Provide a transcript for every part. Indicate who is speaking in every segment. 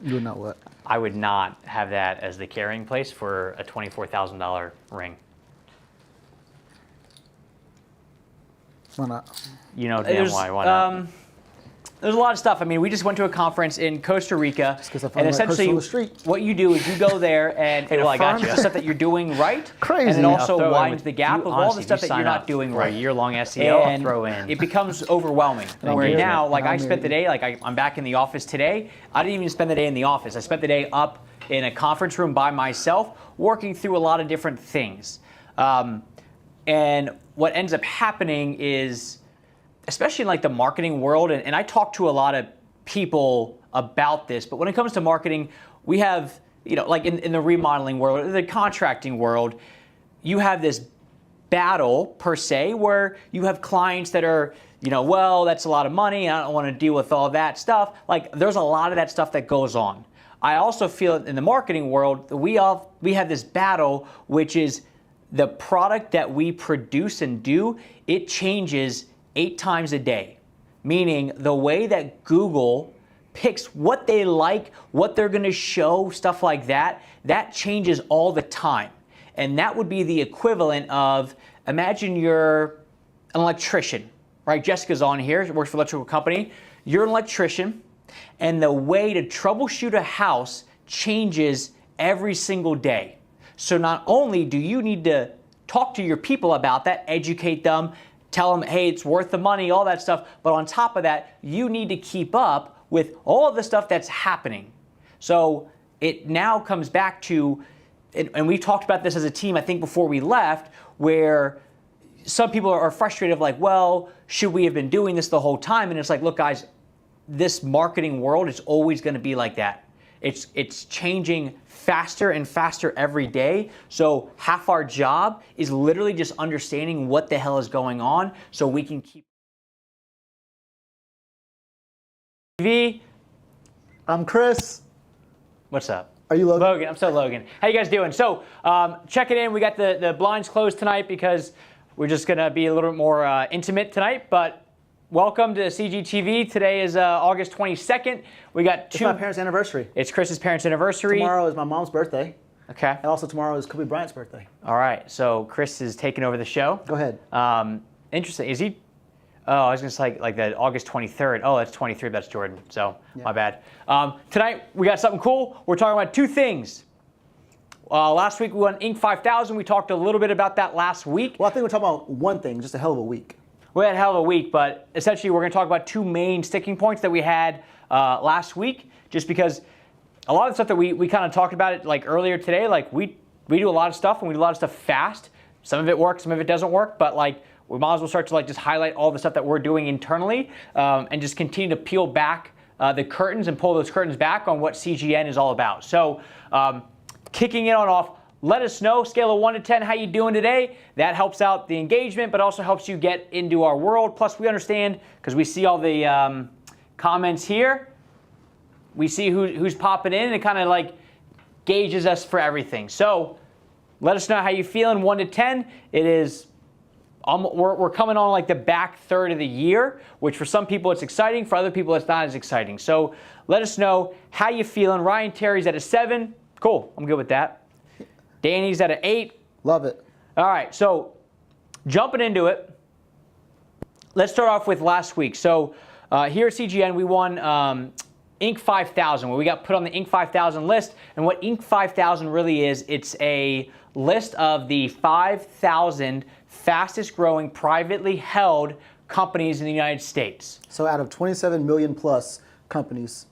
Speaker 1: You would not what?
Speaker 2: I would not have that as the carrying place for a $24,000 ring.
Speaker 1: Why not?
Speaker 2: You know damn why not? There's a lot of stuff. I mean, we just went to a conference in Costa Rica,
Speaker 1: and
Speaker 2: essentially
Speaker 1: on the street.
Speaker 2: What you do is you go there and it affirms the stuff that you're doing right,
Speaker 1: Crazy.
Speaker 2: and it also widens the gap of all the stuff that you're not doing right.
Speaker 3: A year-long SEO,
Speaker 2: and
Speaker 3: I'll throw in.
Speaker 2: It becomes overwhelming. Where now, like I spent the day, like I'm back in the office today. I didn't even spend the day in the office. I spent the day up in a conference room by myself, working through a lot of different things. And what ends up happening is, especially in like the marketing world, and I talk to a lot of people about this, but when it comes to marketing, we have, you know, like in the remodeling world, the contracting world, you have this battle per se where you have clients that are, you know, well, that's a lot of money, I don't want to deal with all that stuff. Like there's a lot of that stuff that goes on. I also feel in the marketing world, we have this battle, which is the product that we produce and do, it changes 8 times a day, meaning the way that Google picks what they like, what they're going to show, stuff like that, that changes all the time. And that would be the equivalent of, imagine you're an electrician, right? Jessica's on here, she works for an electrical company. You're an electrician, and the way to troubleshoot a house changes every single day. So not only do you need to talk to your people about that, educate them, tell them, hey, it's worth the money, all that stuff. But on top of that, you need to keep up with all of the stuff that's happening. So it now comes back to, and we talked about this as a team, I think before we left, where some people are frustrated of like, well, should we have been doing this the whole time? And it's like, look, guys, this marketing world is always going to be like that. It's changing faster and faster every day. So half our job is literally just understanding what the hell is going on so we can keep. TV.
Speaker 1: I'm Chris.
Speaker 2: What's up?
Speaker 1: Are you Logan?
Speaker 2: Logan, I'm still Logan. How you guys doing? So check it in. We got the blinds closed tonight because we're just gonna be a little bit more intimate tonight, but welcome to CGTV. Today is August 22nd. We got
Speaker 1: It's my parents' anniversary.
Speaker 2: It's Chris's parents' anniversary.
Speaker 1: Tomorrow is my mom's birthday.
Speaker 2: Okay.
Speaker 1: And also tomorrow is Kobe Bryant's birthday.
Speaker 2: All right. So Chris is taking over the show.
Speaker 1: Go ahead.
Speaker 2: Interesting. Is he? Oh, I was going to say like the August 23rd. Oh, that's 23. That's Jordan. So my bad. Tonight we got something cool. We're talking about 2 things. Last week we won Inc. 5000. We talked a little bit about that last week.
Speaker 1: Well, I think we're talking about one thing, just a hell of a week.
Speaker 2: We had a hell of a week, but essentially we're going to talk about 2 main sticking points that we had last week, just because a lot of the stuff that we kind of talked about it like earlier today, like we do a lot of stuff and we do a lot of stuff fast. Some of it works, some of it doesn't work, but like we might as well start to like just highlight all the stuff that we're doing internally and just continue to peel back the curtains and pull those curtains back on what CGN is all about. So kicking it on off, let us know, scale of 1 to 10, how you doing today. That helps out the engagement, but also helps you get into our world. Plus, we understand, because we see all the comments here, we see who's popping in, and it kind of like gauges us for everything. So let us know how you feeling, 1 to 10. It is, we're coming on like the back third of the year, which for some people it's exciting, for other people it's not as exciting. So let us know how you feeling. Ryan Terry's at a 7. Cool, I'm good with that. Danny's at an 8.
Speaker 1: Love it.
Speaker 2: All right, so jumping into it, let's start off with last week. So here at CGN, we won Inc. 5000, where we got put on the Inc. 5000 list. And what Inc. 5000 really is, it's a list of the 5,000 fastest growing privately held companies in the United States.
Speaker 1: So out of 27 million plus companies.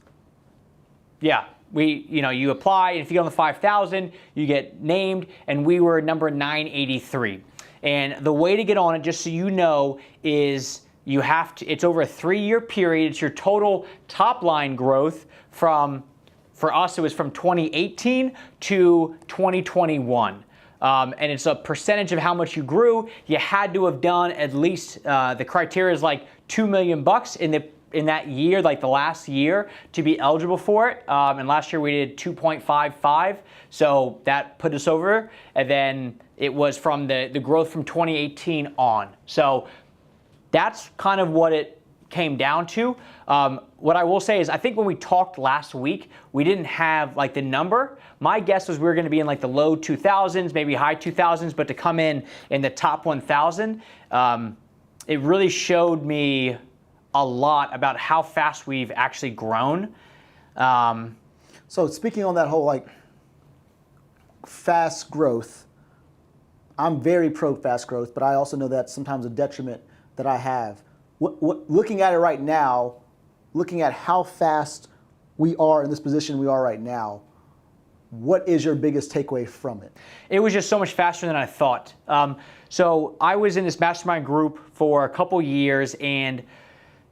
Speaker 2: Yeah. You apply, and if you get on the 5,000, you get named, and we were number 983. And the way to get on it, just so you know, is you have to, it's over a 3-year period. It's your total top line growth for us, it was from 2018 to 2021. And it's a percentage of how much you grew. You had to have done at least, the criteria is like $2 million in that year, like the last year, to be eligible for it. And last year we did 2.55, so that put us over. And then it was from the growth from 2018 on. So that's kind of what it came down to. What I will say is I think when we talked last week, we didn't have like the number. My guess was we were going to be in like the low 2000s, maybe high 2000s, but to come in the top 1000, it really showed me a lot about how fast we've actually grown.
Speaker 1: So speaking on that whole like fast growth, I'm very pro fast growth, but I also know that's sometimes a detriment that I have. Looking at it right now, looking at how fast we are in this position we are right now, what is your biggest takeaway from it?
Speaker 2: It was just so much faster than I thought. So I was in this mastermind group for a couple years, and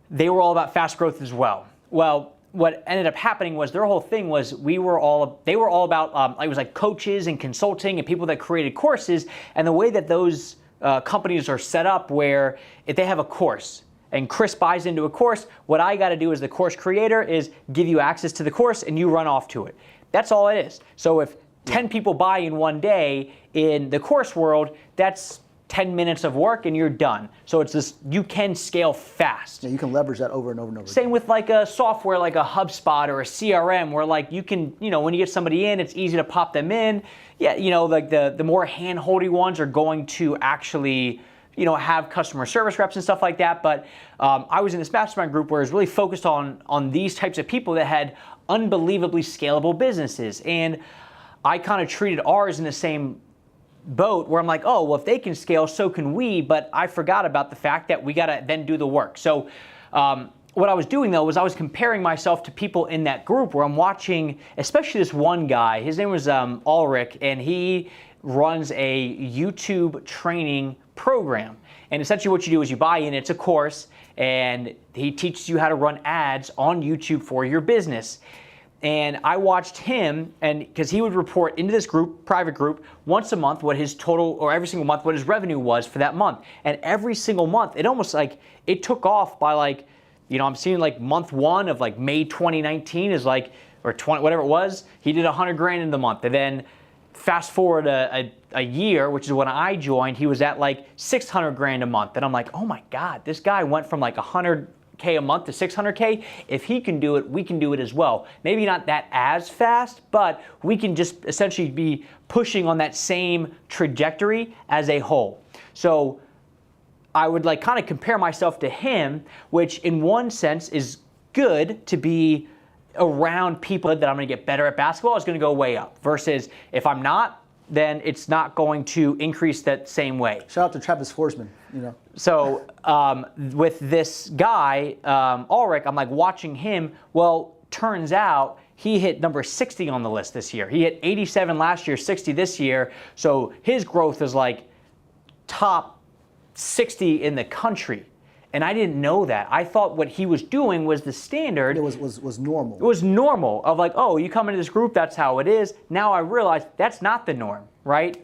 Speaker 2: they were all about fast growth as well. Well, what ended up happening was their whole thing was they were all about, it was like coaches and consulting and people that created courses, and the way that those companies are set up where if they have a course and Chris buys into a course, what I got to do as the course creator is give you access to the course and you run off to it. That's all it is. So if 10 people buy in one day in the course world, that's 10 minutes of work and you're done. So it's this, you can scale fast.
Speaker 1: Yeah, you can leverage that over and over and over.
Speaker 2: Same with like a software like a HubSpot or a CRM where like you can, when you get somebody in, it's easy to pop them in. Yeah, like the more hand-holdy ones are going to actually, have customer service reps and stuff like that. But I was in this mastermind group where it was really focused on these types of people that had unbelievably scalable businesses. And I kind of treated ours in the same boat where I'm like, oh, well, if they can scale, so can we. But I forgot about the fact that we got to then do the work. So what I was doing, though, was I was comparing myself to people in that group where I'm watching, especially this one guy. His name was Ulrich, and he runs a YouTube training program. And essentially what you do is you buy in, it's a course, and he teaches you how to run ads on YouTube for your business. And I watched him, and because he would report into this group, private group, once a month what his total, or every single month, what his revenue was for that month. And every single month, it almost like, it took off by like, I'm seeing like month one of like May 2019 is like, or 20, whatever it was, he did 100 grand in the month. And then fast forward a year, which is when I joined, he was at like 600 grand a month. And I'm like, oh my God, this guy went from like 100K a month to 600K. If he can do it, we can do it as well. Maybe not that as fast, but we can just essentially be pushing on that same trajectory as a whole. So I would like kind of compare myself to him, which in one sense is good to be around people that I'm going to get better at basketball is going to go way up, versus if I'm not, then it's not going to increase that same way.
Speaker 1: Shout out to Travis Forsman,
Speaker 2: So with this guy, Ulrich, I'm like watching him. Well, turns out he hit number 60 on the list this year. He hit 87 last year, 60 this year. So his growth is like top 60 in the country. And I didn't know that. I thought what he was doing was the standard.
Speaker 1: It was normal.
Speaker 2: It was normal of like, oh, you come into this group, that's how it is. Now I realize that's not the norm, right?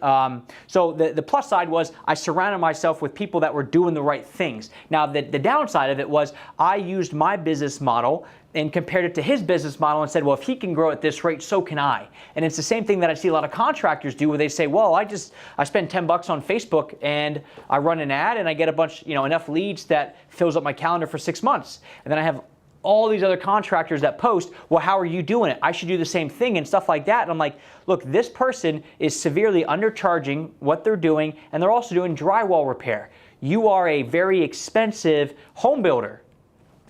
Speaker 2: So the plus side was I surrounded myself with people that were doing the right things. Now the downside of it was I used my business model and compared it to his business model and said, well, if he can grow at this rate, so can I. And it's the same thing that I see a lot of contractors do where they say, well, I spend $10 on Facebook and I run an ad and I get a bunch, enough leads that fills up my calendar for 6 months. And then I have all these other contractors that post, well, how are you doing it? I should do the same thing and stuff like that. And I'm like, look, this person is severely undercharging what they're doing, and they're also doing drywall repair. You are a very expensive home builder.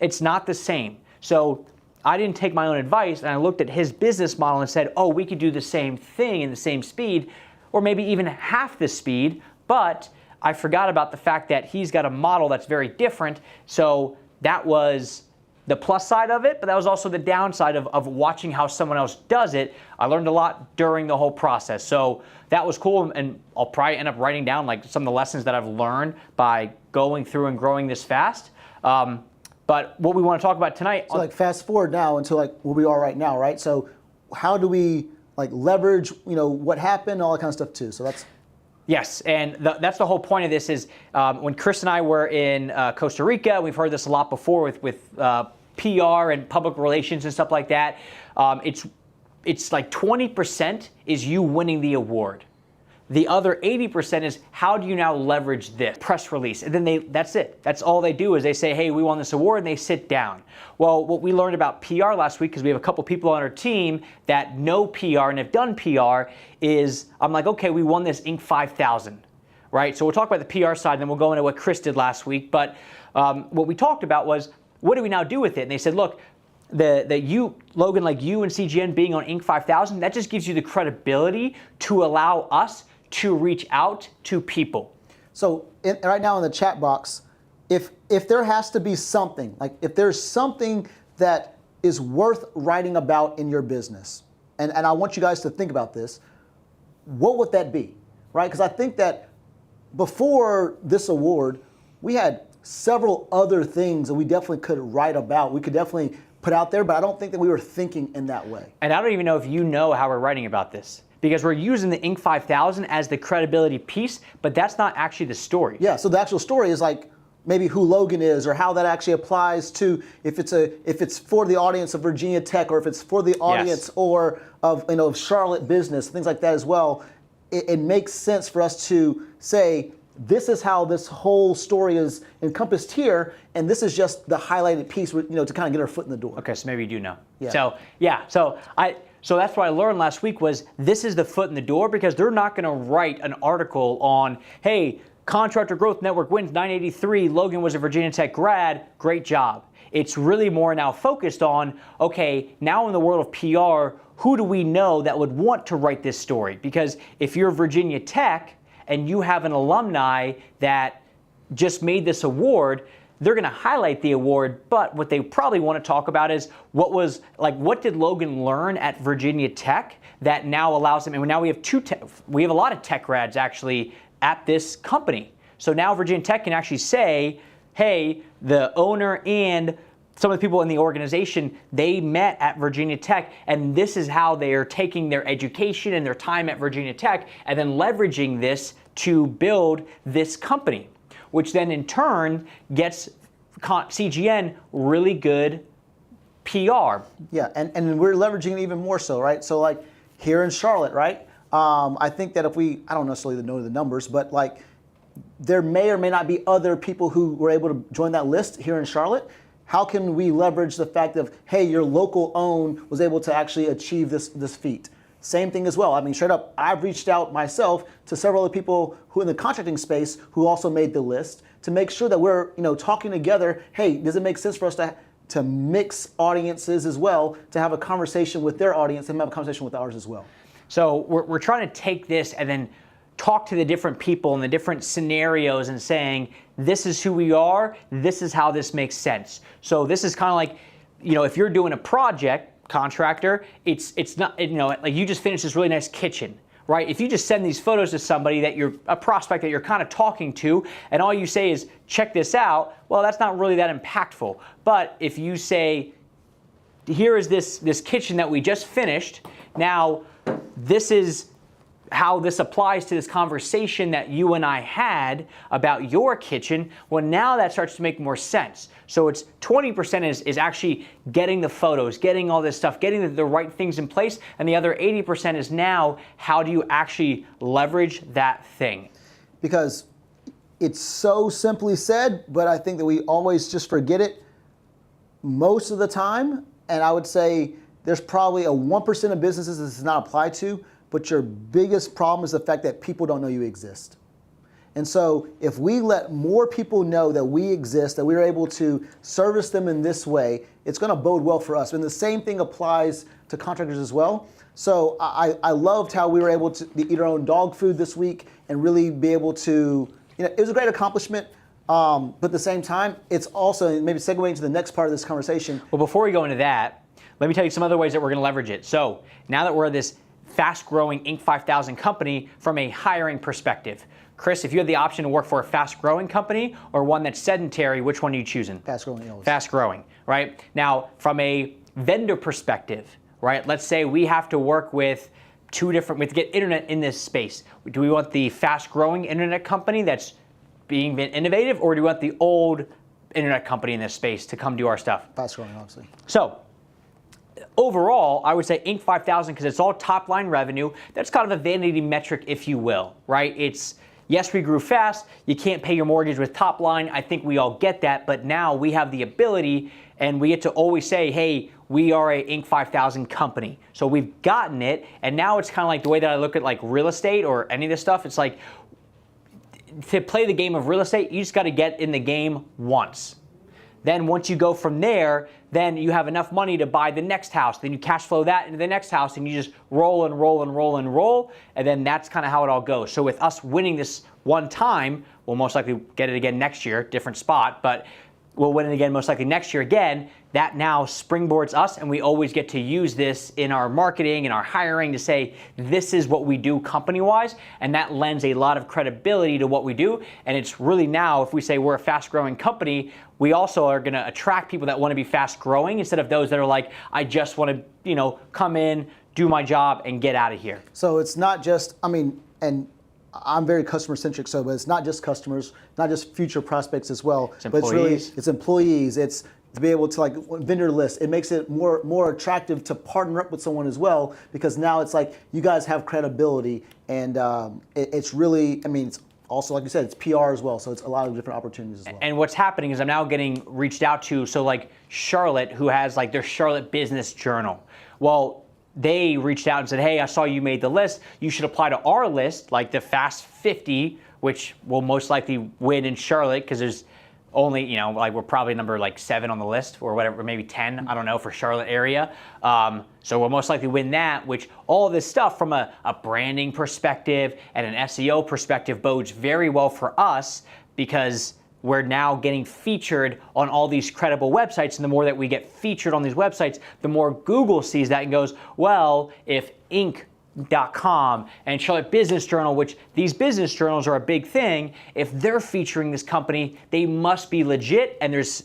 Speaker 2: It's not the same. So I didn't take my own advice, and I looked at his business model and said, oh, we could do the same thing in the same speed, or maybe even half the speed, but I forgot about the fact that he's got a model that's very different. So that was the plus side of it, but that was also the downside of watching how someone else does it. I learned a lot during the whole process. So that was cool, and I'll probably end up writing down like some of the lessons that I've learned by going through and growing this fast. But what we want to talk about tonight.
Speaker 1: So like fast forward now until like where we are right now, right? So how do we like leverage, what happened, all that kind of stuff too. So that's.
Speaker 2: Yes, and that's the whole point of this is when Chris and I were in Costa Rica, we've heard this a lot before with PR and public relations and stuff like that. It's like 20% is you winning the award. The other 80% is how do you now leverage this press release? And then that's it. That's all they do is they say, hey, we won this award, and they sit down. Well, what we learned about PR last week, because we have a couple people on our team that know PR and have done PR, is I'm like, okay, we won this Inc. 5000, right? So we'll talk about the PR side, and then we'll go into what Chris did last week. But what we talked about was, what do we now do with it? And they said, look, you, Logan, like you and CGN being on Inc. 5000, that just gives you the credibility to allow us to reach out to people.
Speaker 1: So right now in the chat box, if there has to be something, like if there's something that is worth writing about in your business, and I want you guys to think about this, what would that be, right? Because I think that before this award, we had several other things that we definitely could write about. We could definitely put out there, but I don't think that we were thinking in that way.
Speaker 2: And I don't even know if you know how we're writing about this, because we're using the Inc. 5000 as the credibility piece, but that's not actually the story.
Speaker 1: Yeah, so the actual story is like maybe who Logan is, or how that actually applies to if it's for the audience of Virginia Tech, or if it's for the audience or of Charlotte business, things like that as well. It makes sense for us to say, this is how this whole story is encompassed here, and this is just the highlighted piece, to kind of get our foot in the door.
Speaker 2: Okay, so maybe you do know.
Speaker 1: Yeah.
Speaker 2: So that's what I learned last week was this is the foot in the door, because they're not going to write an article on, hey, Contractor Growth Network wins 983, Logan was a Virginia Tech grad, great job. It's really more now focused on, okay, now in the world of PR, who do we know that would want to write this story? Because if you're Virginia Tech and you have an alumni that just made this award, they're going to highlight the award, but what they probably want to talk about is what did Logan learn at Virginia Tech that now allows him, and now we have a lot of tech grads actually at this company. So now Virginia Tech can actually say, hey, the owner and some of the people in the organization, they met at Virginia Tech, and this is how they are taking their education and their time at Virginia Tech and then leveraging this to build this company, which then in turn gets CGN really good PR.
Speaker 1: Yeah, and we're leveraging it even more so, right? So like here in Charlotte, right? I think that I don't necessarily know the numbers, but like there may or may not be other people who were able to join that list here in Charlotte. How can we leverage the fact of, hey, your local own was able to actually achieve this feat? Same thing as well. I mean, straight up, I've reached out myself to several other people who in the contracting space who also made the list to make sure that we're, talking together. Hey, does it make sense for us to mix audiences as well, to have a conversation with their audience and have a conversation with ours as well?
Speaker 2: So we're trying to take this and then talk to the different people and the different scenarios and saying, this is who we are, this is how this makes sense. So this is kind of like, if you're doing a project, contractor, it's not, like you just finished this really nice kitchen, right? If you just send these photos to somebody that you're a prospect that you're kind of talking to, and all you say is, check this out, well, that's not really that impactful. But if you say, here is this kitchen that we just finished, now this is how this applies to this conversation that you and I had about your kitchen, well, now that starts to make more sense. So it's 20% is actually getting the photos, getting all this stuff, getting the right things in place, and the other 80% is now how do you actually leverage that thing? Because
Speaker 1: it's so simply said, but I think that we always just forget it most of the time, and I would say there's probably a 1% of businesses this does not apply to, but your biggest problem is the fact that people don't know you exist. And so if we let more people know that we exist, that we're able to service them in this way, it's going to bode well for us. And the same thing applies to contractors as well. So I loved how we were able to eat our own dog food this week and really be able to, it was a great accomplishment. But at the same time, it's also maybe segueing into the next part of this conversation.
Speaker 2: Well, before we go into that, let me tell you some other ways that we're going to leverage it. So now that we're this fast-growing Inc. 5000 company from a hiring perspective, Chris, if you had the option to work for a fast-growing company or one that's sedentary, which one are you choosing?
Speaker 1: Fast-growing. Always.
Speaker 2: Fast-growing, right? Now, from a vendor perspective, right? Let's say we have to work with we have to get internet in this space. Do we want the fast-growing internet company that's being innovative, or do we want the old internet company in this space to come do our stuff?
Speaker 1: Fast-growing, obviously.
Speaker 2: So, overall, I would say Inc. 5000 because it's all top line revenue. That's kind of a vanity metric, if you will, right? It's, yes, we grew fast. You can't pay your mortgage with top line. I think we all get that. But now we have the ability and we get to always say, hey, we are a Inc. 5000 company. So we've gotten it. And now it's kind of like the way that I look at like real estate or any of this stuff. It's like to play the game of real estate, you just got to get in the game once. Then once you go from there, then you have enough money to buy the next house. Then you cash flow that into the next house and you just roll and roll and roll and roll. And then that's kind of how it all goes. So with us winning this one time, we'll most likely get it again next year, different spot, but we'll win it again most likely next year again. That now springboards us and we always get to use this in our marketing and our hiring to say, this is what we do company-wise. And that lends a lot of credibility to what we do. And it's really now, if we say we're a fast-growing company, we also are going to attract people that want to be fast-growing instead of those that are like, I just want to, come in, do my job, and get out of here.
Speaker 1: So it's not just, and I'm very customer-centric, but it's not just customers, not just future prospects as well.
Speaker 2: It's employees.
Speaker 1: But it's employees. It's to be able to like vendor list. It makes it more attractive to partner up with someone as well, because now it's like you guys have credibility, and it's really, it's also, like you said, it's PR as well, so it's a lot of different opportunities as well.
Speaker 2: And what's happening is I'm now getting reached out to, so like Charlotte, who has like their Charlotte Business Journal. Well, they reached out and said, hey, I saw you made the list. You should apply to our list, like the Fast 50, which will most likely win in Charlotte because there's only, like we're probably number like 7 on the list or whatever, maybe 10, I don't know, for Charlotte area. So we'll most likely win that, which all of this stuff from a branding perspective and an SEO perspective bodes very well for us because we're now getting featured on all these credible websites. And the more that we get featured on these websites, the more Google sees that and goes, well, if Inc.com and Charlotte Business Journal, which these business journals are a big thing, if they're featuring this company, they must be legit, and there's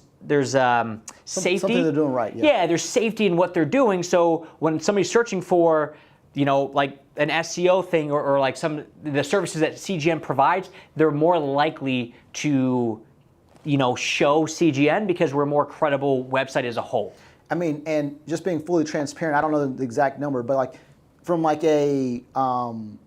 Speaker 2: safety.
Speaker 1: Something they're doing right.
Speaker 2: Yeah, there's safety in what they're doing. So when somebody's searching for, like an SEO thing or like the services that CGN provides, they're more likely to, show CGN because we're a more credible website as a whole.
Speaker 1: And just being fully transparent, I don't know the exact number, but like from like a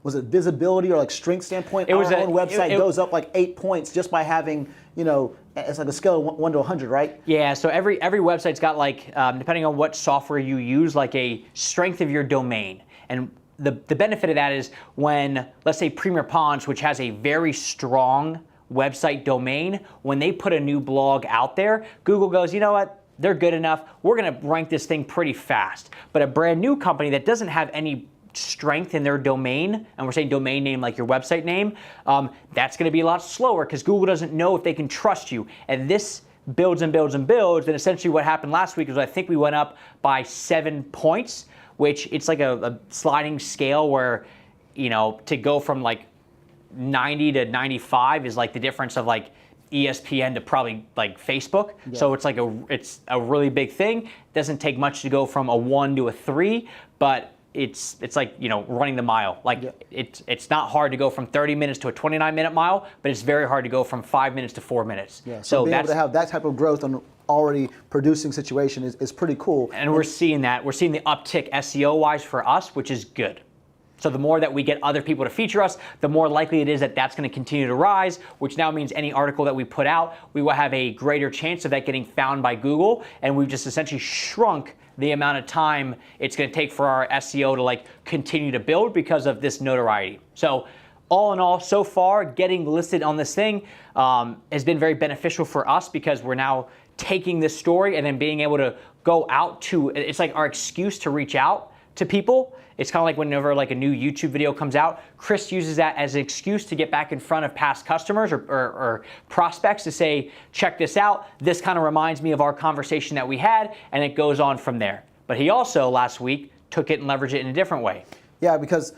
Speaker 1: was it visibility or like strength standpoint, our own website goes up like 8 points just by having, it's like a scale of 1 to 100, right?
Speaker 2: Yeah, so every website's got like, depending on what software you use, like a strength of your domain. And the benefit of that is when, let's say Premier Ponds, which has a very strong website domain, when they put a new blog out there, Google goes, you know what? They're good enough. We're going to rank this thing pretty fast. But a brand new company that doesn't have any strength in their domain, and we're saying domain name like your website name, that's going to be a lot slower because Google doesn't know if they can trust you. And this builds and builds and builds. And essentially what happened last week is I think we went up by 7 points, which it's like a sliding scale where, to go from like 90 to 95 is like the difference of like ESPN to probably like Facebook. Yeah. So it's like it's a really big thing. It doesn't take much to go from a 1 to a 3, but it's like, running the mile. Like yeah. It's not hard to go from 30 minutes to a 29-minute mile, but it's very hard to go from 5 minutes to 4 minutes.
Speaker 1: Yeah. So being able to have that type of growth on already producing situation is pretty cool.
Speaker 2: And we're seeing that. We're seeing the uptick SEO-wise for us, which is good. So the more that we get other people to feature us, the more likely it is that that's going to continue to rise, which now means any article that we put out, we will have a greater chance of that getting found by Google. And we've just essentially shrunk the amount of time it's going to take for our SEO to like continue to build because of this notoriety. So all in all, so far, getting listed on this thing has been very beneficial for us because we're now taking this story and then being able to go out to, it's like our excuse to reach out to people. It's kind of like whenever like a new YouTube video comes out, Chris uses that as an excuse to get back in front of past customers or prospects to say, check this out. This kind of reminds me of our conversation that we had, and it goes on from there. But he also last week took it and leveraged it in a different way.
Speaker 1: Yeah, because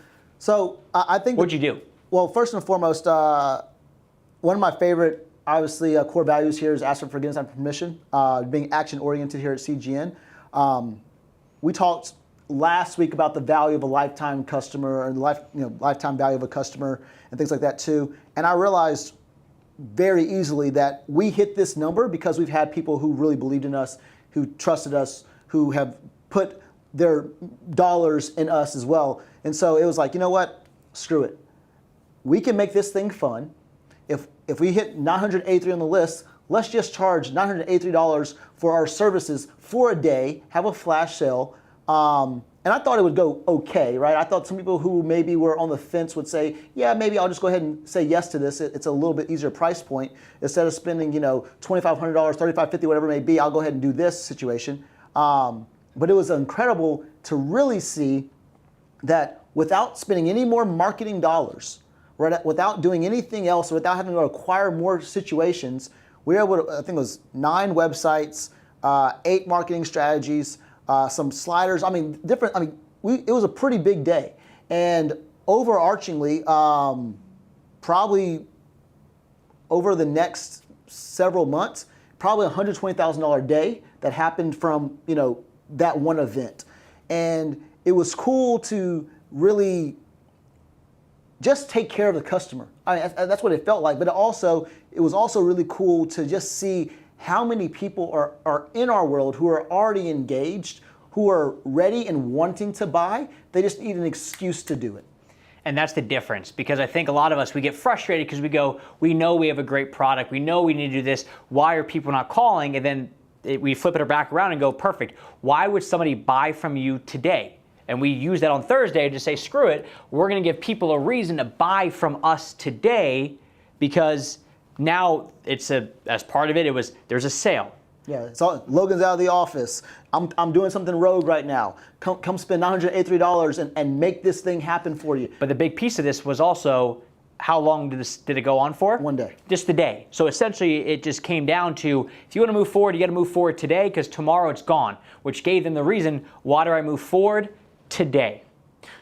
Speaker 1: I think.
Speaker 2: What'd you do?
Speaker 1: Well, first and foremost, one of my favorite, obviously, core values here is ask for forgiveness and permission, being action-oriented here at CGN. We talked last week about the value of a lifetime customer and lifetime value of a customer and things like that too. And I realized very easily that we hit this number because we've had people who really believed in us, who trusted us, who have put their dollars in us as well. And so it was like, you know what? Screw it. We can make this thing fun. If we hit 983 on the list, let's just charge $983 for our services for a day, have a flash sale. And I thought it would go okay, right? I thought some people who maybe were on the fence would say, yeah, maybe I'll just go ahead and say yes to this. It's a little bit easier price point. Instead of spending, $2,500, $3,550, whatever it may be, I'll go ahead and do this situation. But it was incredible to really see that without spending any more marketing dollars, right, without doing anything else, without having to acquire more situations, we were able to, I think it was 9 websites, 8 marketing strategies, some sliders. It was a pretty big day. And overarchingly, probably over the next several months, probably $120,000 day that happened from, that one event. And it was cool to really just take care of the customer. That's what it felt like. But it was also really cool to just see how many people are in our world who are already engaged, who are ready and wanting to buy. They just need an excuse to do it.
Speaker 2: And that's the difference, because I think a lot of us, we get frustrated because we know we have a great product, we know we need to do this, why are people not calling? And then we flip it back around and go, perfect, why would somebody buy from you today? And we use that on Thursday to say, screw it, we're going to give people a reason to buy from us today, because now as part of it, there's a sale.
Speaker 1: Yeah, so Logan's out of the office. I'm doing something rogue right now. Come spend $983 and make this thing happen for you.
Speaker 2: But the big piece of this was also, how long did it go on for?
Speaker 1: One day.
Speaker 2: Just the day. So essentially it just came down to, if you want to move forward, you got to move forward today, because tomorrow it's gone, which gave them the reason, why do I move forward? Today.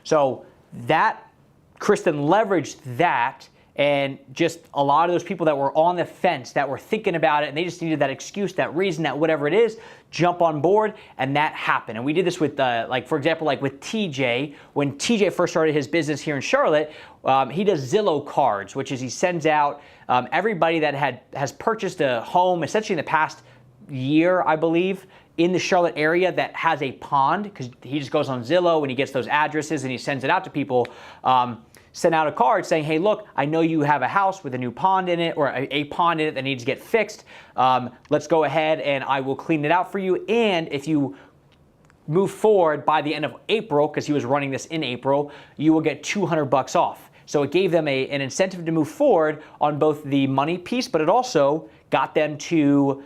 Speaker 2: So that, Kristen leveraged that, and just a lot of those people that were on the fence, that were thinking about it, and they just needed that excuse, that reason, that whatever it is, jump on board, and that happened. And we did this with, for example, with TJ. When TJ first started his business here in Charlotte, he does Zillow cards, which is he sends out everybody that has purchased a home, essentially in the past year, I believe, in the Charlotte area that has a pond, because he just goes on Zillow and he gets those addresses and he sends it out to people. Send out a card saying, hey, look, I know you have a house with a new pond in it, or a pond in it that needs to get fixed. Let's go ahead and I will clean it out for you. And if you move forward by the end of April, because he was running this in April, you will get $200 off. So it gave them an incentive to move forward on both the money piece, but it also got them to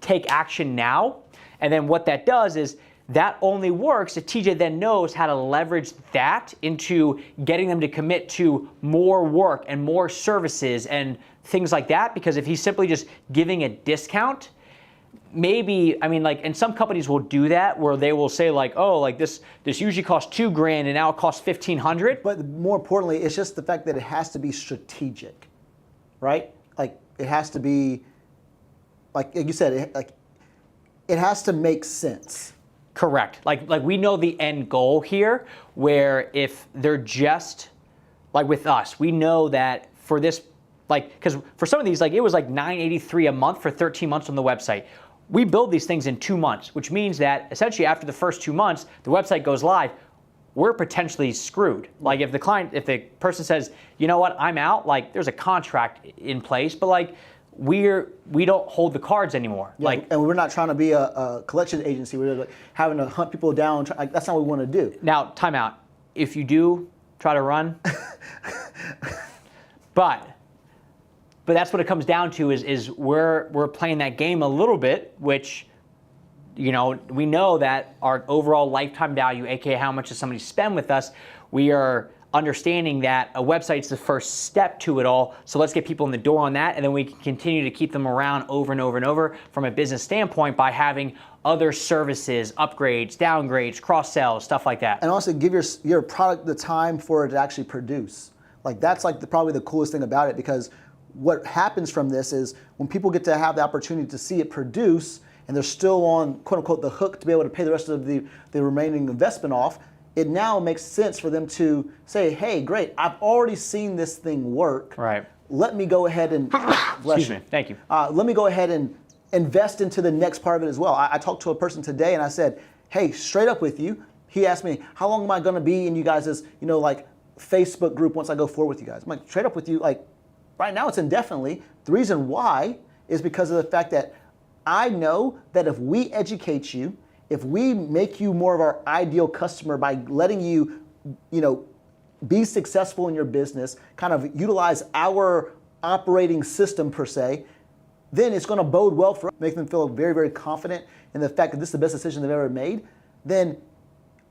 Speaker 2: take action now. And then what that does is, that only works if TJ then knows how to leverage that into getting them to commit to more work and more services and things like that. Because if he's simply just giving a discount, maybe, and some companies will do that, where they will say this usually costs $2,000 and now it costs $1,500.
Speaker 1: But more importantly, it's just the fact that it has to be strategic, right? It has to be, like you said, it has to make sense.
Speaker 2: Correct. Like we know the end goal here, where if they're just like with us, we know that for this, because for some of these, it was $983 a month for 13 months on the website. We build these things in 2 months, which means that essentially after the first 2 months, the website goes live, we're potentially screwed. If the person says, you know what, I'm out, there's a contract in place, but we don't hold the cards anymore.
Speaker 1: Yeah, and we're not trying to be a collection agency. We're having to hunt people down. That's not what we want to do.
Speaker 2: Now, time out. If you do try to run, but that's what it comes down to is we're playing that game a little bit, which we know that our overall lifetime value, aka how much does somebody spend with us, we are understanding that a website's the first step to it all. So let's get people in the door on that, and then we can continue to keep them around over and over and over from a business standpoint by having other services, upgrades, downgrades, cross-sells, stuff like that.
Speaker 1: And also give your product the time for it to actually produce. That's probably the coolest thing about it, because what happens from this is when people get to have the opportunity to see it produce and they're still on, quote unquote, the hook to be able to pay the rest of the remaining investment off, it now makes sense for them to say, hey, great, I've already seen this thing work.
Speaker 2: Right.
Speaker 1: Let me go ahead and,
Speaker 2: excuse me, thank you.
Speaker 1: Let me go ahead and invest into the next part of it as well. I talked to a person today and I said, hey, straight up with you, he asked me, how long am I going to be in you guys' like Facebook group once I go forward with you guys? I'm like, straight up with you, like right now it's indefinitely. The reason why is because of the fact that I know that if we educate you, if we make you more of our ideal customer by letting you, be successful in your business, kind of utilize our operating system per se, then it's going to bode well for us, make them feel very, very confident in the fact that this is the best decision they've ever made. Then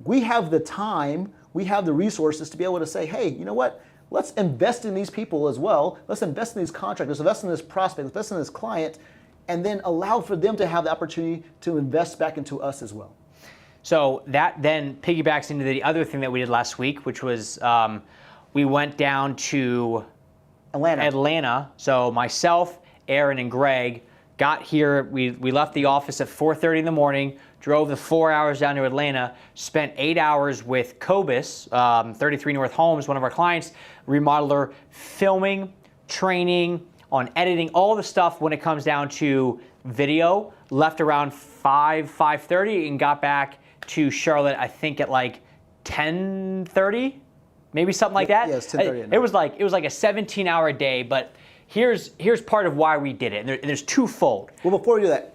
Speaker 1: we have the time, we have the resources to be able to say, hey, you know what? Let's invest in these people as well. Let's invest in these contractors, invest in this prospect, invest in this client, and then allow for them to have the opportunity to invest back into us as well.
Speaker 2: So that then piggybacks into the other thing that we did last week, which was we went down to Atlanta. So myself, Aaron, and Greg got here. We left the office at 4:30 in the morning, drove the 4 hours down to Atlanta, spent 8 hours with Cobus, 33 North Homes, one of our clients, remodeler, filming, training, on editing, all the stuff when it comes down to video. Left around 5:30 and got back to Charlotte, I think at like 10:30, maybe something like that.
Speaker 1: Yeah, it's 10:30.
Speaker 2: It was like a 17-hour day, but here's part of why we did it, and there's twofold.
Speaker 1: Well, before we do that,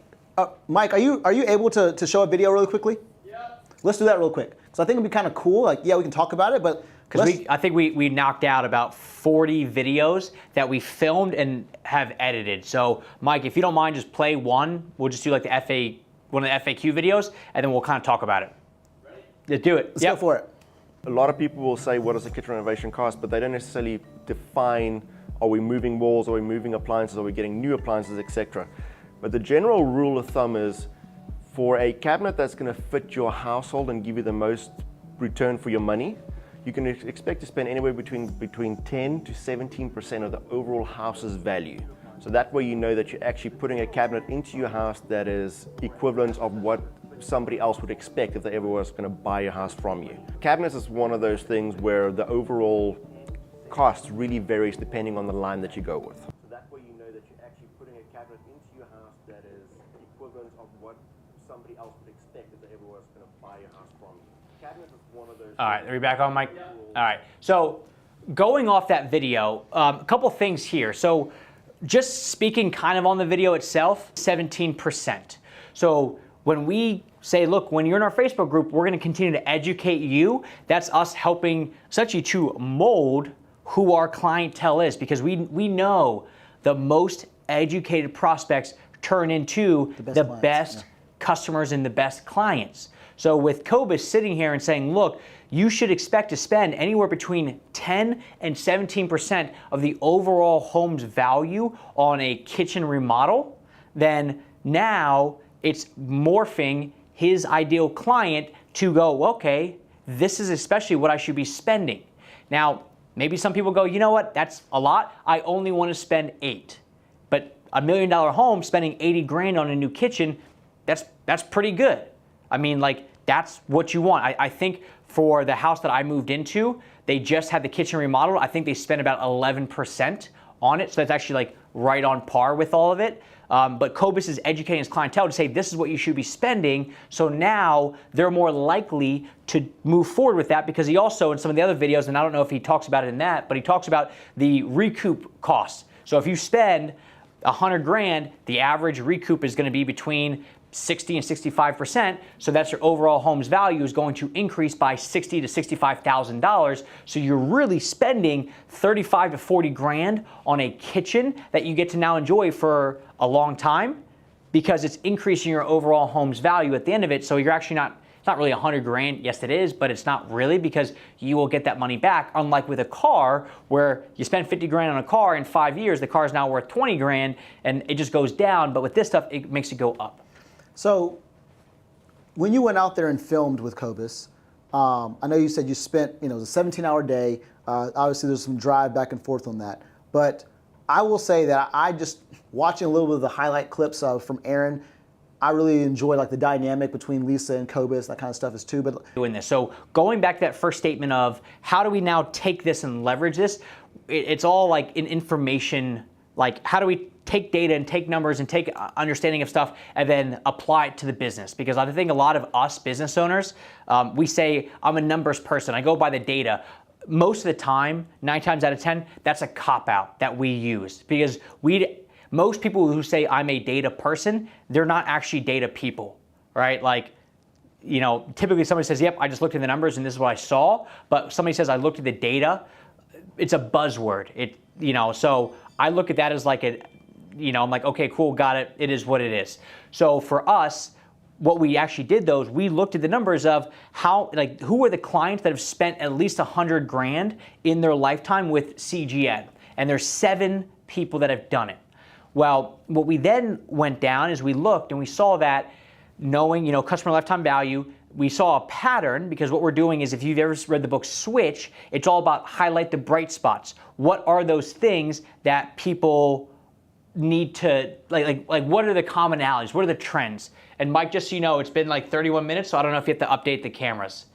Speaker 1: Mike, are you able to show a video really quickly?
Speaker 3: Yeah.
Speaker 1: Let's do that real quick, because I think it'd be kind of cool. Like, yeah, we can talk about it, but
Speaker 2: I think we knocked out about 40 videos that we filmed and have edited. So, Mike, if you don't mind, just play one. We'll just do like one of the FAQ videos, and then we'll kind of talk about it.
Speaker 3: Ready?
Speaker 2: Let's do it.
Speaker 1: Let's go for it.
Speaker 4: A lot of people will say, what does a kitchen renovation cost? But they don't necessarily define, are we moving walls, are we moving appliances, are we getting new appliances, etc. But the general rule of thumb is, for a cabinet that's going to fit your household and give you the most return for your money, you can expect to spend anywhere between 10 to 17% of the overall house's value. So that way you know that you're actually putting a cabinet into your house that is equivalent of what somebody else would expect if they ever was going to buy a house from you. Cabinets is one of those things where the overall cost really varies depending on the line that you go with. So that way you know that you're actually putting a cabinet into your house that is equivalent of what somebody else would expect if they ever was going to buy a house from you. Cabinets is one of those.
Speaker 2: All right, are we back on, Mike? Yeah. All right, so going off that video, a couple things here. So just speaking kind of on the video itself, 17%. So when we say, look, when you're in our Facebook group, we're going to continue to educate you. That's us helping essentially to mold who our clientele is, because we know the most educated prospects turn into the best customers and the best clients. So with Cobus sitting here and saying, look, you should expect to spend anywhere between 10 and 17% of the overall home's value on a kitchen remodel, then now it's morphing his ideal client to go, okay, this is especially what I should be spending. Now, maybe some people go, you know what, that's a lot. I only want to spend 8. But $1 million home, spending 80 grand on a new kitchen, that's pretty good. I mean, like, that's what you want. I think for the house that I moved into, they just had the kitchen remodeled. I think they spent about 11% on it. So that's actually like right on par with all of it. But Cobus is educating his clientele to say, this is what you should be spending. So now they're more likely to move forward with that, because he also, in some of the other videos, and I don't know if he talks about it in that, but he talks about the recoup costs. So if you spend 100 grand, the average recoup is going to be between 60 and 65%, so that's your overall home's value is going to increase by $60,000 to $65,000. So you're really spending 35 to 40 grand on a kitchen that you get to now enjoy for a long time, because it's increasing your overall home's value at the end of it. So you're actually it's not really 100 grand. Yes, it is, but it's not really, because you will get that money back. Unlike with a car, where you spend 50 grand on a car, in 5 years, the car is now worth 20 grand and it just goes down. But with this stuff, it makes it go up.
Speaker 1: So when you went out there and filmed with Cobus, I know you said you spent, it was a 17-hour day. Obviously, there's some drive back and forth on that. But I will say that I just, watching a little bit of the highlight clips from Aaron, I really enjoy like the dynamic between Lisa and Cobus, that kind of stuff is too. But
Speaker 2: doing this. So going back to that first statement of how do we now take this and leverage this, it's all like in information. Like, how do we take data and take numbers and take understanding of stuff and then apply it to the business. Because I think a lot of us business owners, we say, I'm a numbers person. I go by the data. Most of the time, 9 times out of 10, that's a cop-out that we use. Because most people who say I'm a data person, they're not actually data people, right? Like, you know, typically somebody says, yep, I just looked at the numbers and this is what I saw. But somebody says I looked at the data, it's a buzzword. So I look at that as like I'm like, okay, cool, got it. It is what it is. So for us, what we actually did though is we looked at the numbers of who are the clients that have spent at least $100,000 in their lifetime with CGN. And there's 7 people that have done it. Well, what we then went down is we looked and we saw that knowing, customer lifetime value, we saw a pattern, because what we're doing is, if you've ever read the book Switch, it's all about highlight the bright spots. What are those things that people need to, like what are the commonalities? What are the trends? And Mike, just so you know, it's been like 31 minutes, so I don't know if you have to update the cameras.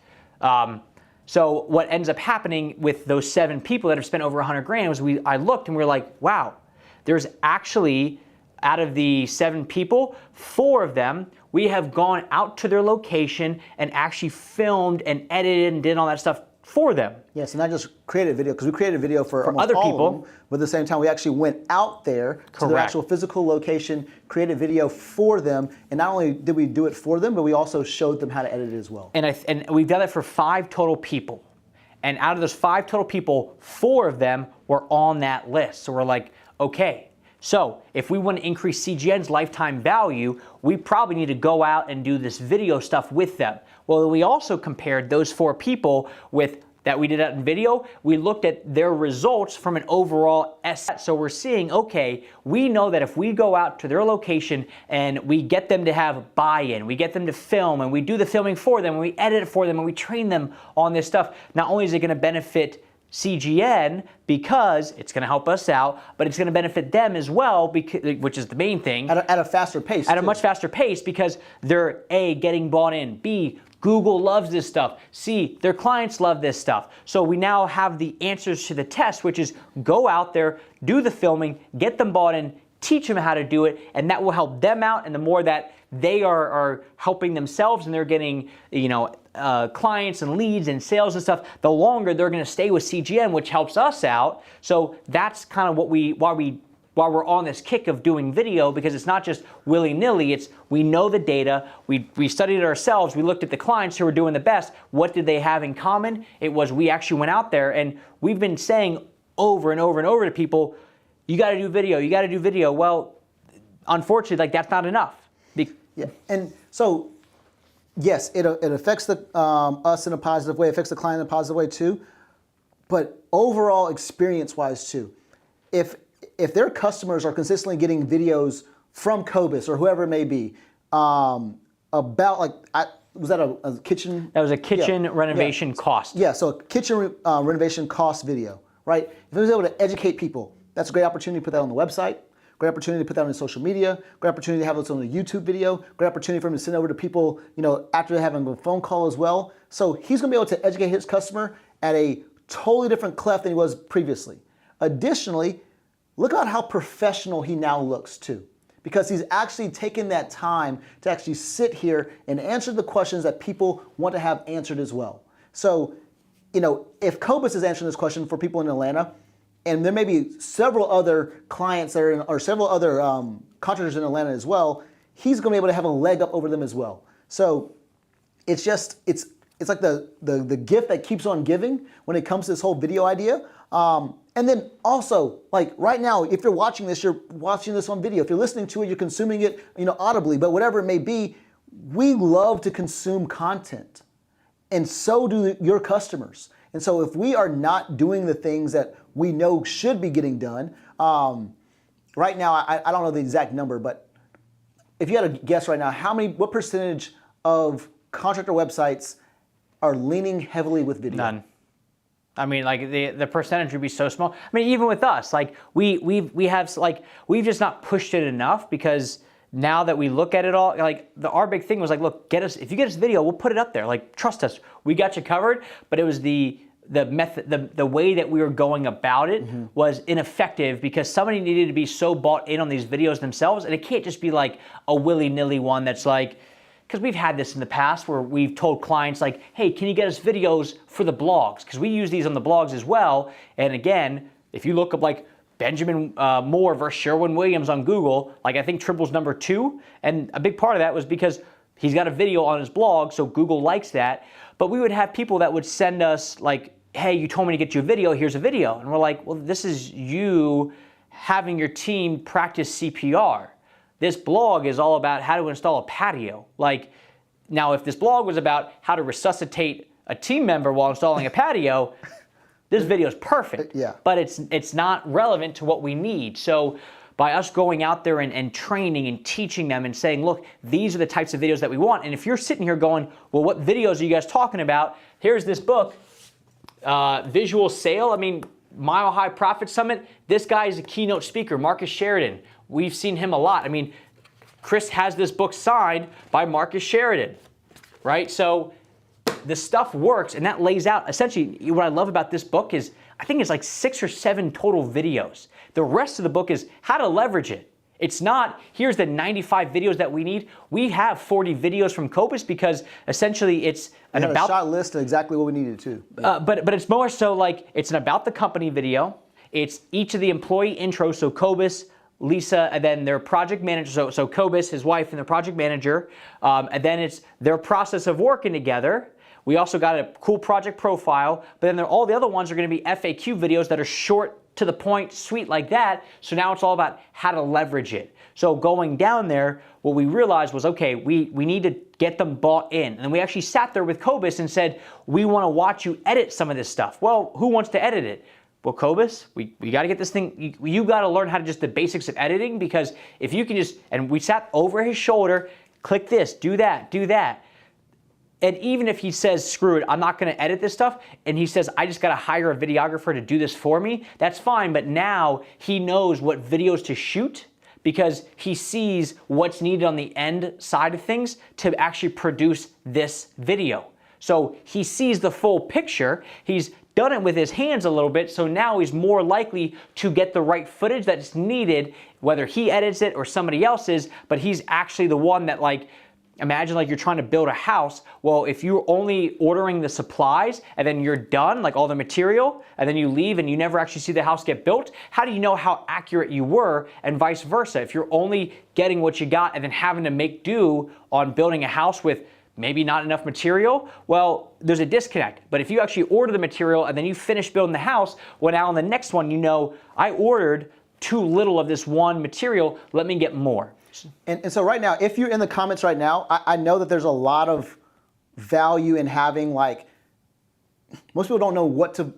Speaker 2: So what ends up happening with those 7 people that have spent over $100,000 was I looked and we were like, wow, there's actually, out of the 7 people, 4 of them, we have gone out to their location and actually filmed and edited and did all that stuff for them.
Speaker 1: Yes, and not just created a video, because we created a video for almost
Speaker 2: other
Speaker 1: all
Speaker 2: people,
Speaker 1: of them, but at the same time we actually went out there to their actual physical location, created a video for them, and not only did we do it for them, but we also showed them how to edit it as well.
Speaker 2: And we've done it for 5 total people. And out of those 5 total people, 4 of them were on that list. So we're like, okay, so if we want to increase CGN's lifetime value, we probably need to go out and do this video stuff with them. Well, we also compared those 4 people that we did out in video. We looked at their results from an overall S. So we're seeing, okay, we know that if we go out to their location and we get them to have buy-in, we get them to film, and we do the filming for them, and we edit it for them, and we train them on this stuff, not only is it going to benefit CGN because it's going to help us out, but it's going to benefit them as well, which is the main thing.
Speaker 1: At a faster pace.
Speaker 2: At a much faster pace, because they're A, getting bought in, B, Google loves this stuff, C, their clients love this stuff. So we now have the answers to the test, which is go out there, do the filming, get them bought in, teach them how to do it, and that will help them out. And the more that they are helping themselves and they're getting, clients and leads and sales and stuff, the longer they're going to stay with CGN, which helps us out. So that's kind of why we're on this kick of doing video, because it's not just willy-nilly. It's, we know the data, we studied it ourselves, we looked at the clients who were doing the best. What did they have in common? It was, we actually went out there and we've been saying over and over and over to people, you got to do video, you got to do video. Well, unfortunately, that's not enough.
Speaker 1: Yeah, and so yes, it affects us in a positive way, it affects the client in a positive way too, but overall experience-wise too. If their customers are consistently getting videos from Cobus or whoever it may be, about was that a kitchen?
Speaker 2: That was a kitchen renovation cost.
Speaker 1: Yeah, so a kitchen renovation cost video, right? If it was able to educate people, that's a great opportunity to put that on the website. Great opportunity to put that on social media. Great opportunity to have this on a YouTube video. Great opportunity for him to send over to people, after having a phone call as well. So he's going to be able to educate his customer at a totally different clef than he was previously. Additionally, look at how professional he now looks too, because he's actually taken that time to actually sit here and answer the questions that people want to have answered as well. So, if Cobus is answering this question for people in Atlanta, and there may be several other clients that are or several other contractors in Atlanta as well, he's going to be able to have a leg up over them as well. So it's like the gift that keeps on giving when it comes to this whole video idea. And then also, right now, if you're watching this on video. If you're listening to it, you're consuming it, audibly. But whatever it may be, we love to consume content, and so do your customers. And so if we are not doing the things that we know should be getting done, right now, I don't know the exact number, but if you had to guess right now, what percentage of contractor websites are leaning heavily with video?
Speaker 2: None. I mean, the percentage would be so small. I mean, even with us, we've just not pushed it enough, because now that we look at it all, our big thing was look, if you get us video, we'll put it up there. Trust us, we got you covered. But it was the the method, the way that we were going about it was ineffective because somebody needed to be so bought in on these videos themselves, and it can't just be like a willy-nilly one that's like, because we've had this in the past where we've told clients like, hey, can you get us videos for the blogs? Because we use these on the blogs as well. And again, if you look up like Benjamin Moore versus Sherwin-Williams on Google, like I think Trimble's number 2. And a big part of that was because he's got a video on his blog, so Google likes that. But we would have people that would send us like, hey, you told me to get you a video, here's a video. And we're like, well, this is you having your team practice CPR. This blog is all about how to install a patio. Like, now if this blog was about how to resuscitate a team member while installing a patio, this video is perfect.
Speaker 1: Yeah.
Speaker 2: But it's not relevant to what we need. So by us going out there and training and teaching them and saying, look, these are the types of videos that we want. And if you're sitting here going, well, what videos are you guys talking about? Here's this book, Visual Sale. I mean, Mile High Profit Summit. This guy is a keynote speaker, Marcus Sheridan. We've seen him a lot. I mean, Chris has this book signed by Marcus Sheridan, right? So the stuff works, and that lays out, essentially, what I love about this book is, I think it's like 6 or 7 total videos. The rest of the book is how to leverage it. It's not, here's the 95 videos that we need. We have 40 videos from Cobus because essentially it's
Speaker 1: an about a shot list of exactly what we needed too.
Speaker 2: But it's more so like, it's an about the company video. It's each of the employee intros, so Cobus, Lisa, and then their project manager, so Cobus, his wife, and their project manager, and then it's their process of working together. We also got a cool project profile, but then all the other ones are going to be FAQ videos that are short, to the point, sweet like that. So now it's all about how to leverage it. So going down there, what we realized was, okay, we need to get them bought in. And then we actually sat there with Cobus and said, we want to watch you edit some of this stuff. Well, who wants to edit it? Well, Cobus, we got to get this thing, you got to learn how to just the basics of editing, because if you can just, and we sat over his shoulder, click this, do that, do that. And even if he says, screw it, I'm not going to edit this stuff, and he says, I just got to hire a videographer to do this for me, that's fine. But now he knows what videos to shoot because he sees what's needed on the end side of things to actually produce this video. So he sees the full picture. He's done it with his hands a little bit, so now he's more likely to get the right footage that's needed, whether he edits it or somebody else is, but he's actually the one that, like, imagine like you're trying to build a house. Well, if you're only ordering the supplies and then you're done, like all the material, and then you leave and you never actually see the house get built, how do you know how accurate you were, and vice versa? If you're only getting what you got and then having to make do on building a house with maybe not enough material, well, there's a disconnect. But if you actually order the material and then you finish building the house, well, now on the next one, you know, I ordered too little of this one material, let me get more.
Speaker 1: And so right now, if you're in the comments right now, I know that there's a lot of value in having, like, most people don't know what to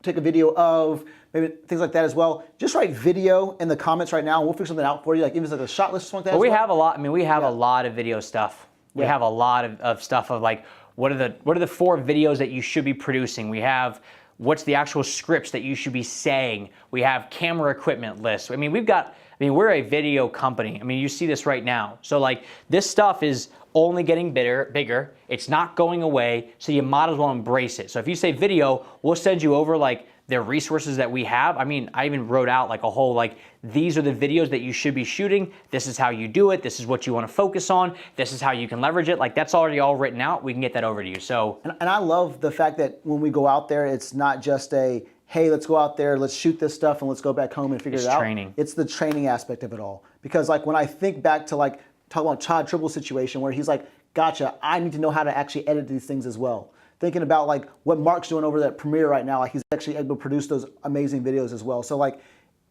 Speaker 1: take a video of, maybe things like that as well. Just write video in the comments right now, and we'll figure something out for you. Like even like a shot list or something like that.
Speaker 2: Well, we have a lot. I mean, we have a lot of video stuff. We have a lot of stuff of like, what are the 4 videos that you should be producing? We have what's the actual scripts that you should be saying. We have camera equipment lists. I mean, we're a video company. I mean, you see this right now. So like this stuff is only getting bigger. It's not going away. So you might as well embrace it. So if you say video, we'll send you over like the resources that we have. I mean, I even wrote out like a whole, like, these are the videos that you should be shooting. This is how you do it. This is what you want to focus on. This is how you can leverage it. Like that's already all written out. We can get that over to you. So,
Speaker 1: and I love the fact that when we go out there, it's not just a, hey, let's go out there, let's shoot this stuff and let's go back home and figure it out.
Speaker 2: Training.
Speaker 1: It's the training aspect of it all. Because like when I think back to like, talk about Todd Tribble's situation where he's like, gotcha, I need to know how to actually edit these things as well. Thinking about like what Mark's doing over at Premiere right now, like he's actually able to produce those amazing videos as well. So like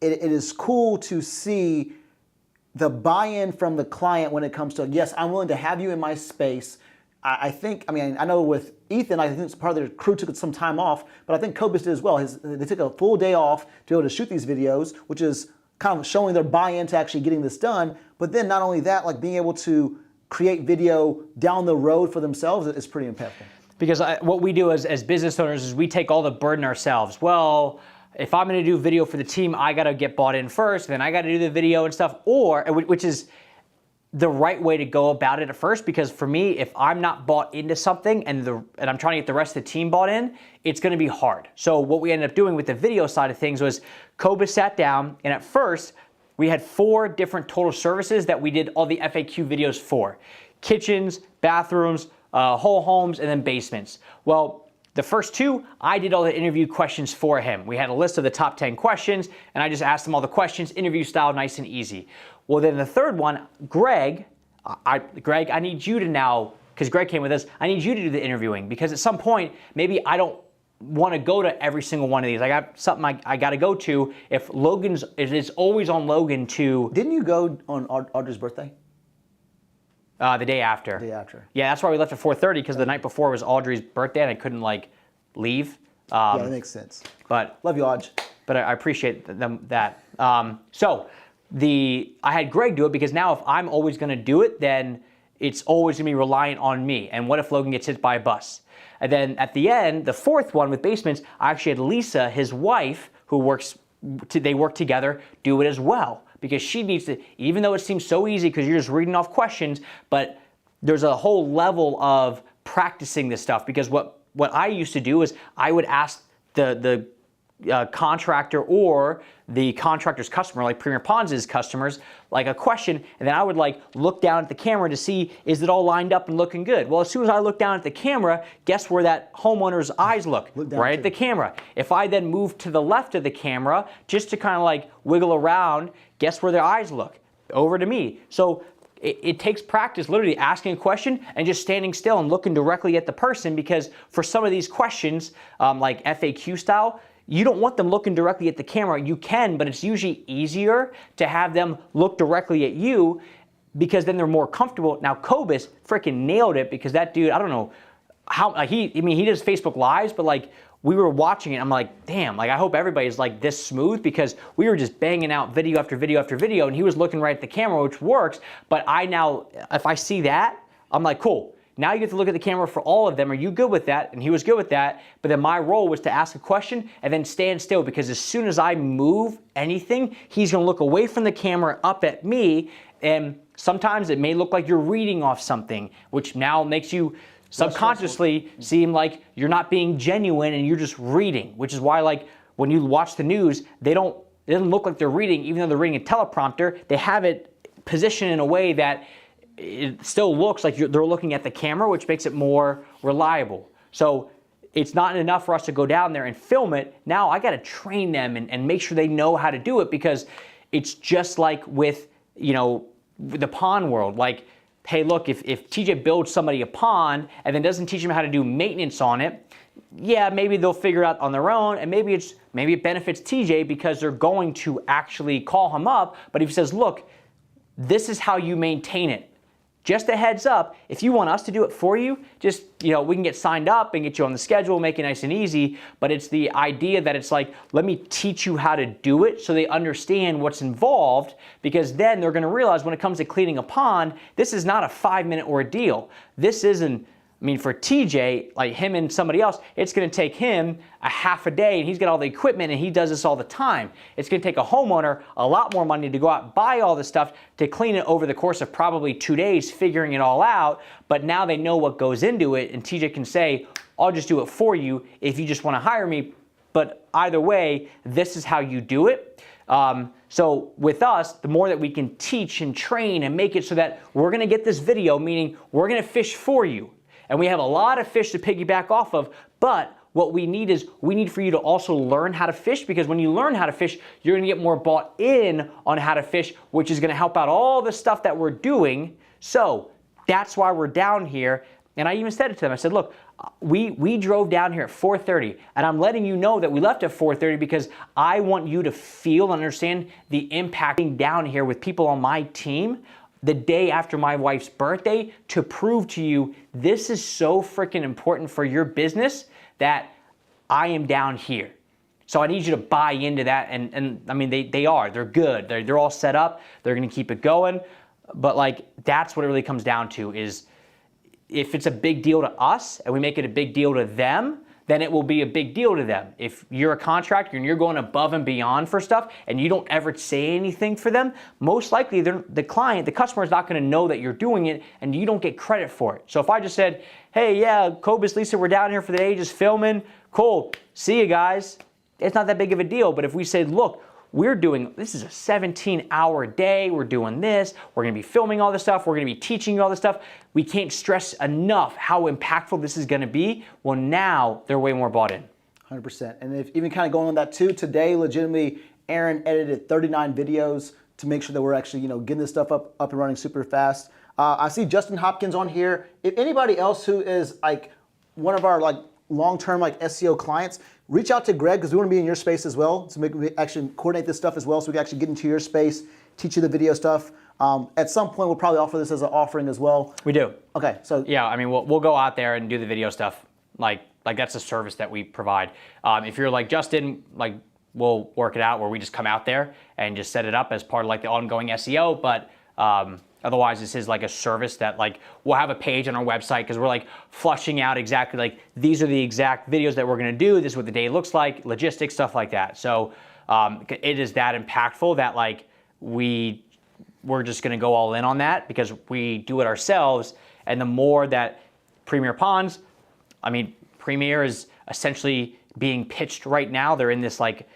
Speaker 1: it is cool to see the buy-in from the client when it comes to, yes, I'm willing to have you in my space. I know with Ethan, I think it's part of their crew took some time off, but I think Cobus did as well. They took a full day off to be able to shoot these videos, which is kind of showing their buy-in to actually getting this done. But then not only that, like being able to create video down the road for themselves is pretty impactful.
Speaker 2: Because what we do as business owners is we take all the burden ourselves. Well, if I'm going to do video for the team, I got to get bought in first, then I got to do the video and stuff. Or, which is, the right way to go about it at first, because for me, if I'm not bought into something and I'm trying to get the rest of the team bought in, it's going to be hard. So what we ended up doing with the video side of things was Cobus sat down, and at first we had 4 different total services that we did all the FAQ videos for: kitchens, bathrooms, whole homes, and then basements. Well, the first 2, I did all the interview questions for him. We had a list of the top 10 questions, and I just asked him all the questions, interview style, nice and easy. Well, then the third one, Greg, I need you to now, because Greg came with us, I need you to do the interviewing, because at some point, maybe I don't want to go to every single one of these. I got something I got to go to. If it's always on Logan to...
Speaker 1: Didn't you go on Audrey's birthday?
Speaker 2: The day after.
Speaker 1: The day after.
Speaker 2: Yeah, that's why we left at 4:30, because the night before was Audrey's birthday and I couldn't leave.
Speaker 1: Yeah, that makes sense.
Speaker 2: But
Speaker 1: love you, Audrey.
Speaker 2: But I appreciate that. So I had Greg do it, because now if I'm always going to do it, then it's always going to be reliant on me. And what if Logan gets hit by a bus? And then at the end, the 4th one with basements, I actually had Lisa, his wife, they work together, do it as well. Because she needs to, even though it seems so easy because you're just reading off questions, but there's a whole level of practicing this stuff. Because what I used to do is I would ask the contractor or the contractor's customer, like Premier Ponds' customers, like a question, and then I would look down at the camera to see, is it all lined up and looking good? Well, as soon as I look down at the camera, guess where that homeowner's eyes look? Right at the camera. If I then move to the left of the camera, just to kind of wiggle around, guess where their eyes look? Over to me. So it takes practice, literally asking a question and just standing still and looking directly at the person, because for some of these questions, like FAQ style, you don't want them looking directly at the camera. You can, but it's usually easier to have them look directly at you, because then they're more comfortable. Now, Cobus freaking nailed it, because that dude, I don't know how, he does Facebook Lives, but we were watching it, I'm like, damn, I hope everybody's this smooth, because we were just banging out video after video after video, and he was looking right at the camera, which works. But if I see that, I'm like, cool. Now you get to look at the camera for all of them. Are you good with that? And he was good with that. But then my role was to ask a question and then stand still, because as soon as I move anything, he's going to look away from the camera up at me. And sometimes it may look like you're reading off something, which now makes you subconsciously seem like you're not being genuine and you're just reading, which is why when you watch the news, it doesn't look like they're reading, even though they're reading a teleprompter. They have it positioned in a way that it still looks like they're looking at the camera, which makes it more reliable. So it's not enough for us to go down there and film it. Now I got to train them and make sure they know how to do it, because it's just like with, the pond world. Hey, look, if TJ builds somebody a pond and then doesn't teach them how to do maintenance on it, yeah, maybe they'll figure it out on their own, and maybe it benefits TJ because they're going to actually call him up. But if he says, look, this is how you maintain it. Just a heads up, if you want us to do it for you, just, we can get signed up and get you on the schedule, make it nice and easy. But it's the idea that it's let me teach you how to do it so they understand what's involved, because then they're going to realize when it comes to cleaning a pond, this is not a 5-minute ordeal. This isn't, for TJ, him and somebody else, it's going to take him a half a day, and he's got all the equipment, and he does this all the time. It's going to take a homeowner a lot more money to go out and buy all this stuff to clean it over the course of probably 2 days, figuring it all out. But now they know what goes into it, and TJ can say, I'll just do it for you if you just want to hire me. But either way, this is how you do it. So with us, the more that we can teach and train and make it so that we're going to get this video, meaning we're going to fish for you. And we have a lot of fish to piggyback off of, but what we need for you to also learn how to fish, because when you learn how to fish, you're going to get more bought in on how to fish, which is going to help out all the stuff that we're doing. So that's why we're down here. And I even said it to them. I said, look, we drove down here at 4:30, and I'm letting you know that we left at 4:30 because I want you to feel and understand the impact being down here with people on my team the day after my wife's birthday, to prove to you this is so freaking important for your business that I am down here. So I need you to buy into that. And they're good. They're all set up. They're going to keep it going. But that's what it really comes down to, is if it's a big deal to us and we make it a big deal to them, then it will be a big deal to them. If you're a contractor and you're going above and beyond for stuff and you don't ever say anything for them, most likely the customer is not going to know that you're doing it and you don't get credit for it. So if I just said, hey, yeah, Cobus, Lisa, we're down here for the day, just filming, cool, see you guys, it's not that big of a deal. But if we said, look, this is a 17-hour day, we're doing this, we're gonna be filming all this stuff, we're gonna be teaching you all this stuff, we can't stress enough how impactful this is gonna be, well now they're way more bought in.
Speaker 1: 100%. And if even kind of going on that too, today legitimately Aaron edited 39 videos to make sure that we're actually getting this stuff up and running super fast. I see Justin Hopkins on here. If anybody else who is like one of our like long-term like SEO clients, reach out to Greg because we want to be in your space as well to make actually coordinate this stuff as well so we can actually get into your space, teach you the video stuff. At some point we'll probably offer this as an offering as well.
Speaker 2: We do.
Speaker 1: Okay, so
Speaker 2: yeah, I mean we'll go out there and do the video stuff. Like that's a service that we provide. If you're like Justin, like we'll work it out where we just come out there and just set it up as part of like the ongoing SEO, but otherwise, this is like a service that like we'll have a page on our website because we're like flushing out exactly like these are the exact videos that we're going to do. This is what the day looks like, logistics, stuff like that. So it is that impactful that like we're just going to go all in on that because we do it ourselves. And the more that Premier Ponds, I mean, Premier is essentially being pitched right now. They're in this like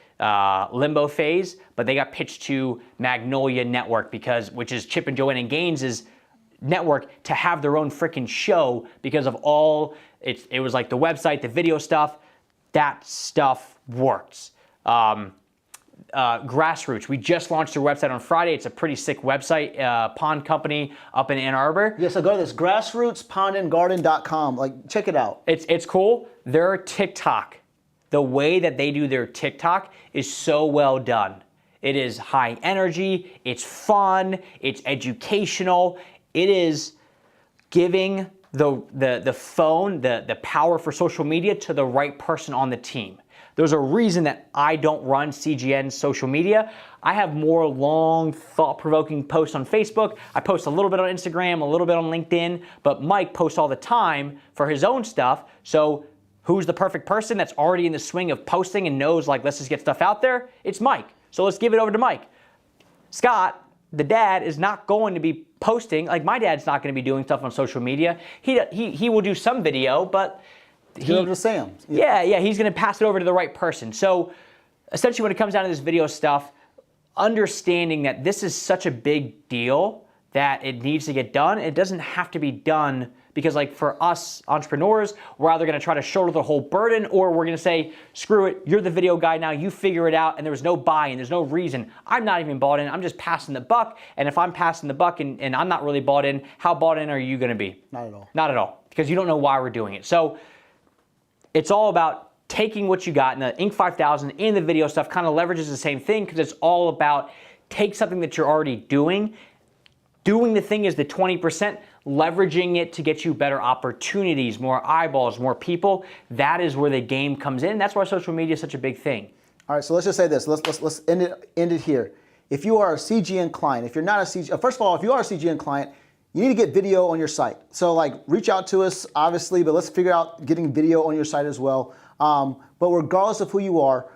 Speaker 2: limbo phase, but they got pitched to Magnolia Network which is Chip and Joanna Gaines' network to have their own freaking show because of all it was like the website, the video stuff, that stuff works. Grassroots, we just launched their website on Friday. It's a pretty sick website, pond company up in Ann Arbor.
Speaker 1: Yeah, so go to this grassrootsponandgarden.com. Like check it out.
Speaker 2: It's cool. Their TikTok, the way that they do their TikTok is so well done. It is high energy, it's fun, it's educational, it is giving the phone, the power for social media to the right person on the team. There's a reason that I don't run CGN social media. I have more long, thought-provoking posts on Facebook. I post a little bit on Instagram, a little bit on LinkedIn, but Mike posts all the time for his own stuff. So who's the perfect person that's already in the swing of posting and knows like, let's just get stuff out there? It's Mike. So let's give it over to Mike. Scott, the dad, is not going to be posting, like my dad's not going to be doing stuff on social media. He will do some video, but
Speaker 1: Give it over to Sam.
Speaker 2: Yeah, he's going to pass it over to the right person. So essentially when it comes down to this video stuff, understanding that this is such a big deal that it needs to get done. It doesn't have to be done because like for us entrepreneurs, we're either going to try to shoulder the whole burden or we're going to say, screw it, you're the video guy now, you figure it out, and there was no buy-in, there's no reason. I'm not even bought in, I'm just passing the buck, and if I'm passing the buck and I'm not really bought in, how bought in are you going to be?
Speaker 1: Not at all.
Speaker 2: Not at all, because you don't know why we're doing it. So it's all about taking what you got, and the Inc. 5000 and the video stuff kind of leverages the same thing because it's all about take something that you're already doing. Doing the thing is the 20%, leveraging it to get you better opportunities, more eyeballs, more people. That is where the game comes in. That's why social media is such a big thing.
Speaker 1: All right, so let's just say this. Let's end it here. If you are a CGN client, if you're not a CGN, first of all, if you are a CGN client, you need to get video on your site. So like reach out to us, obviously, but let's figure out getting video on your site as well. But regardless of who you are,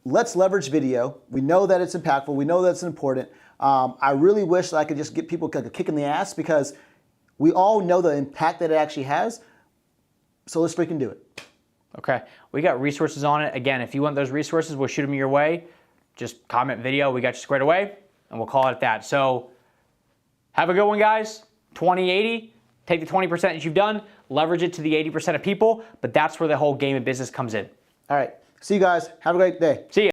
Speaker 1: let's leverage video. We know that it's impactful. We know that it's important. I really wish that I could just get people like a kick in the ass because we all know the impact that it actually has. So let's freaking do it.
Speaker 2: Okay, we got resources on it. Again, if you want those resources, we'll shoot them your way. Just comment video, we got you squared away, and we'll call it that. So have a good one, guys. 20-80, take the 20% that you've done, leverage it to the 80% of people, but that's where the whole game of business comes in.
Speaker 1: All right, see you guys. Have a great day.
Speaker 2: See ya.